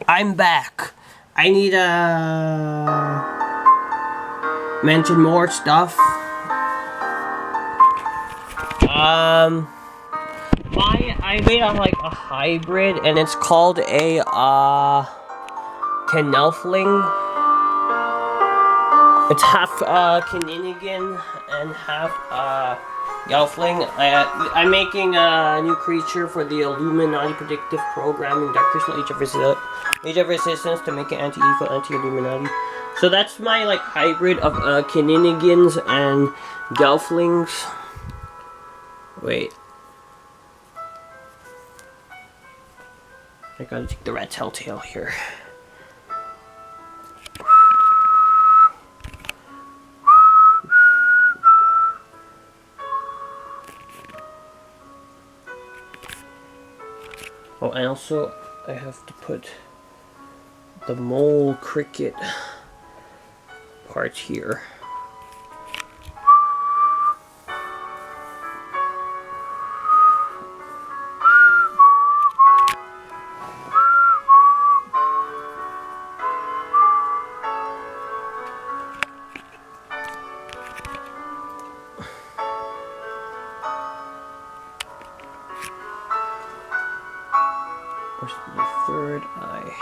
I'm back. I need to mention more stuff. I made like a hybrid, and it's called a Kniffling. It's half Kinninigan and half Gelfling. I'm making a new creature for the Illuminati predictive programming, dark crystal age of resistance to make it anti-evil, anti-Illuminati. So that's my like hybrid of Kinnigans and Gelflings. Wait. I gotta take the red telltale here. Oh, and also I have to put the mole cricket part here. Where's the third eye?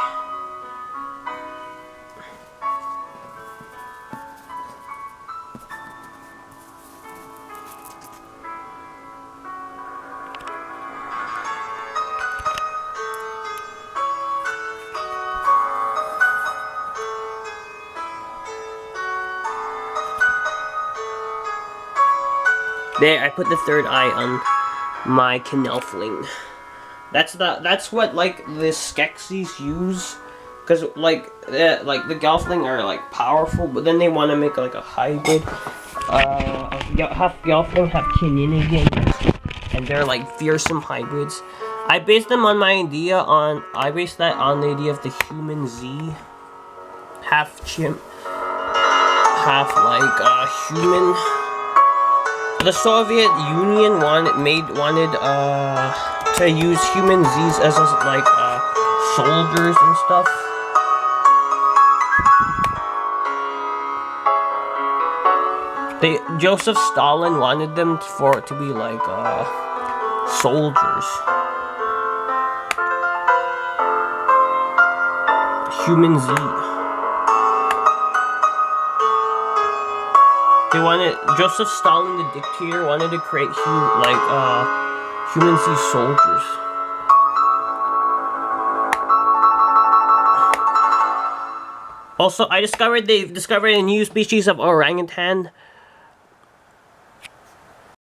There, I put the third eye on my Kniffling. That's what like the Skeksis use, because like the Gelfling are like powerful, but then they want to make like a hybrid. Half Gelfling, half Kinninigan, and they're like fearsome hybrids. I based that on the idea of the human Z, half chimp, half like human. The Soviet Union wanted to use human Z's as like soldiers and stuff. Joseph Stalin wanted them to be like soldiers. Human Z. Joseph Stalin, the dictator, wanted to create human sea soldiers. Also, they discovered a new species of orangutan